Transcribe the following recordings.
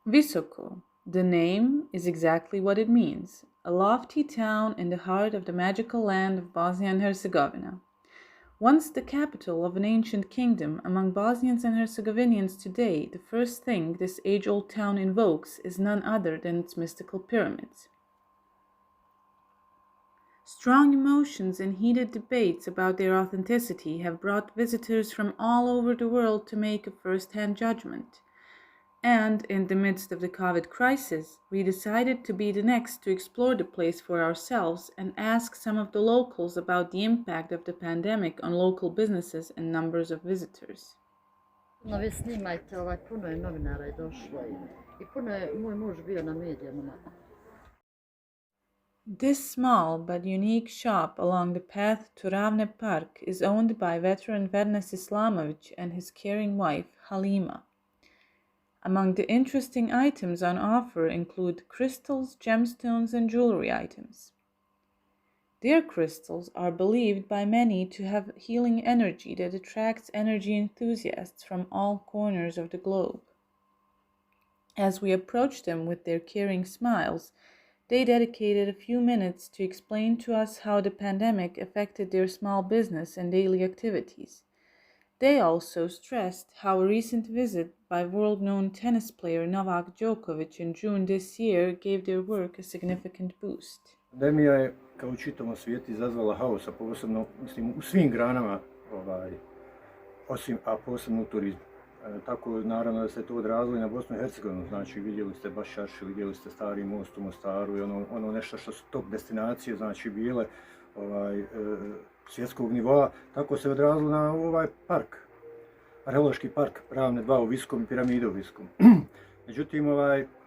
Visoko. The name is exactly what it means, a lofty town in the heart of the magical land of Bosnia and Herzegovina. Once the capital of an ancient kingdom, among Bosnians and Herzegovinians today, the first thing this age-old town invokes is none other than its mystical pyramids. Strong emotions and heated debates about their authenticity have brought visitors from all over the world to make a first-hand judgment. And in the midst of the COVID crisis, we decided to be the next to explore the place for ourselves and ask some of the locals about the impact of the pandemic on local businesses and numbers of visitors. No vi snimajte, puno je novinara je došlo i puno je moj muž bio na medijama. This small but unique shop along the path to Ravne Park is owned by veteran Vernes Islamovic and his caring wife, Halima. Among the interesting items on offer include crystals, gemstones, and jewelry items. Their crystals are believed by many to have healing energy that attracts energy enthusiasts from all corners of the globe. As we approached them with their caring smiles, they dedicated a few minutes to explain to us how the pandemic affected their small business and daily activities. They also stressed how a recent visit by world-known tennis player Novak Djokovic in June this year gave their work a significant boost. Pandemija je, kao u čitavom svijetu, izazvala haosa, posebno, mislim, u svim granama, a posebno u turizmu. Tako, naravno, da se to odrazilo i na Bosnu i Hercegovinu, znači vidjeli ste Bašćašu, vidjeli ste Stari most u Mostaru i ono nešto što su top destinacije, znači bile svjetskog nivoa, tako se odrazilo na ovaj park, arheološki park Ravne 2 u Visokom i piramide u Visokom. Međutim,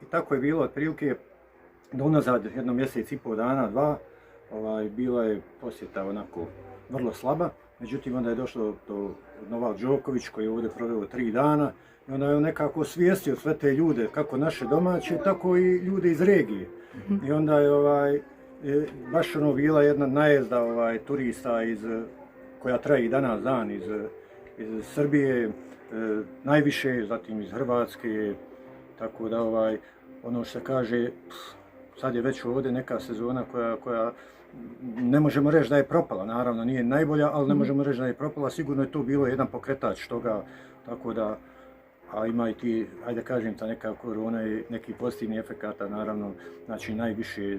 i tako je bilo otprilike do unazad jedno mjesec i pol dana, dva, bila je posjeta onako vrlo slaba. Međutim, onda je došlo do Novak Djokovic koji je ovdje proveo 3 dana i onda je on nekako osvijestio sve te ljude, kako naše domaće, tako i ljude iz regije. I onda je baš bila jedna najezda turista koja traje i danas dan iz Srbije, najviše, zatim iz Hrvatske, tako da ono što se kaže, sad je već ovdje neka sezona koja ne možemo reći da je propala, naravno nije najbolja, ali ne možemo reći da je propala, sigurno je to bilo jedan pokretač toga, tako da, a ima i ti, ajde kažem, ta neka korona i neki pozitivni efekata, naravno, znači najviše,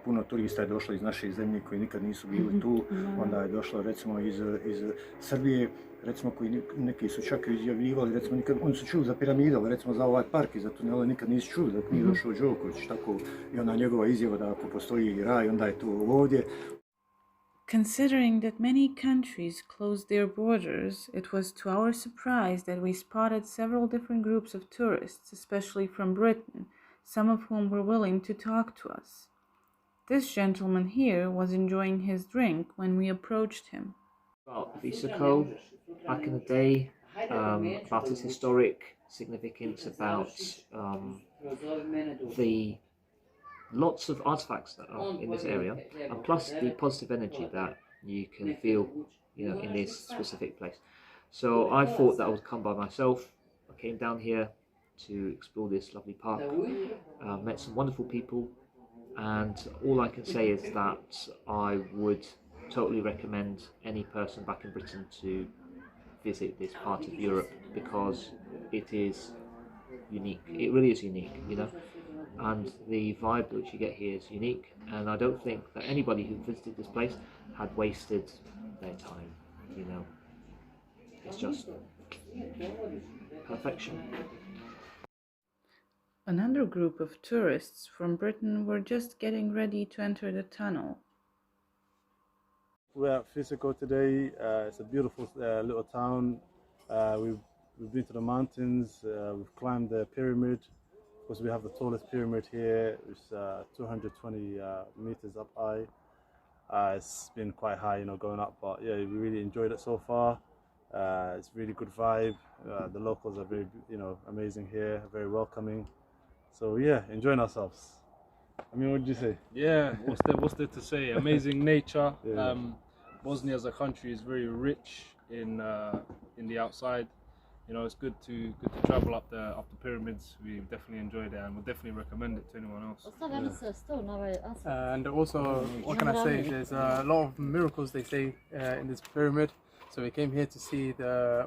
puno turista je došlo iz naše zemlje koji nikad nisu bili tu, onda je došlo recimo iz Srbije, recimo koji neki su čak izjavljivali, recimo oni su čuli za piramide, ali recimo za ovaj park i za tunele nikad nisu čuli dok nije došao Đoković, tako i ona njegova izjava da ako postoji raj, onda je to ovdje. Considering that many countries closed their borders, it was to our surprise that we spotted several different groups of tourists, especially from Britain, some of whom were willing to talk to us. This gentleman here was enjoying his drink when we approached him. About Visoko, back in the day, about its historic significance, about the lots of artifacts that are in this area, and plus the positive energy that you can feel, in this specific place. So I thought that I would come by myself. I came down here to explore this lovely park, met some wonderful people, and all I can say is that I would totally recommend any person back in Britain to visit this part of Europe because it is unique. It really is unique, and the vibe which you get here is unique, and I don't think that anybody who visited this place had wasted their time, It's just perfection. Another group of tourists from Britain were just getting ready to enter the tunnel. We're at Visoko today. It's a beautiful little town. We've been to the mountains. We've climbed the pyramid. Of course, we have the tallest pyramid here. It's 220 meters up high. It's been quite high, going up. But yeah, we really enjoyed it so far. It's really good vibe. The locals are very, amazing here. Very welcoming. So yeah, enjoying ourselves. I mean, what did you say? Yeah, what's there to say? Amazing nature. Yeah. Bosnia as a country is very rich in the outside. You know, it's good to travel up the pyramids. We definitely enjoyed it, and would definitely recommend it to anyone else. And also, what can I say? There's a lot of miracles they say in this pyramid. So we came here to see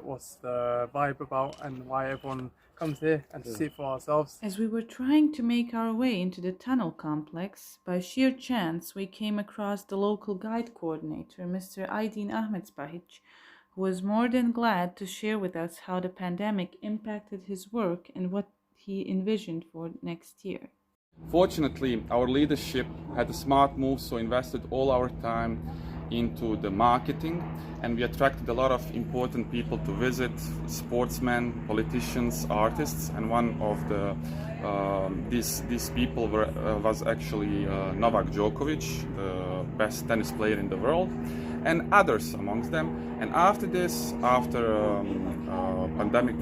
what's the vibe about and why everyone comes here and to see it for ourselves. As we were trying to make our way into the tunnel complex, by sheer chance we came across the local guide coordinator, Mr. Aydin Ahmetspahic, who was more than glad to share with us how the pandemic impacted his work and what he envisioned for next year. Fortunately, our leadership had a smart move, so invested all our time into the marketing, and we attracted a lot of important people to visit: sportsmen, politicians, artists, and one of these people was actually Novak Djokovic, the best tennis player in the world, and others amongst them. And after pandemic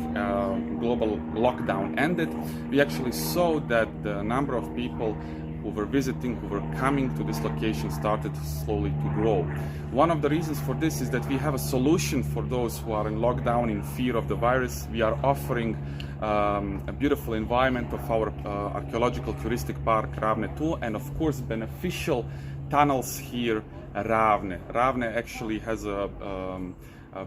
global lockdown ended, we actually saw that the number of people who were visiting, who were coming to this location started slowly to grow. One of the reasons for this is that we have a solution for those who are in lockdown in fear of the virus. We are offering a beautiful environment of our archaeological touristic park Ravne 2, and of course beneficial tunnels here at Ravne. Ravne actually has a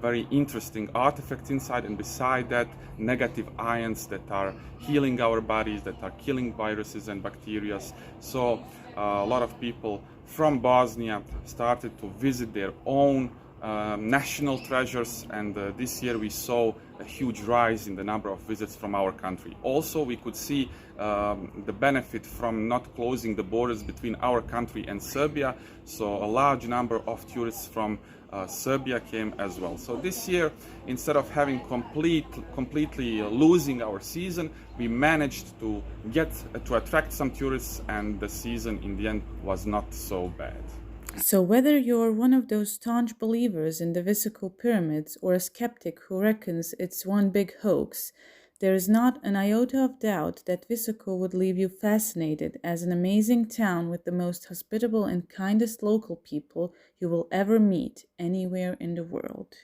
very interesting artifact inside, and beside that, negative ions that are healing our bodies, that are killing viruses and bacteria. So a lot of people from Bosnia started to visit their own national treasures, and this year we saw a huge rise in the number of visits from our country. Also, we could see the benefit from not closing the borders between our country and Serbia, so a large number of tourists from Serbia came as well. So this year, instead of having completely losing our season, we managed to attract some tourists, and the season in the end was not so bad. So whether you're one of those staunch believers in the Visoko pyramids or a skeptic who reckons it's one big hoax, there is not an iota of doubt that Visoko would leave you fascinated as an amazing town with the most hospitable and kindest local people you will ever meet anywhere in the world.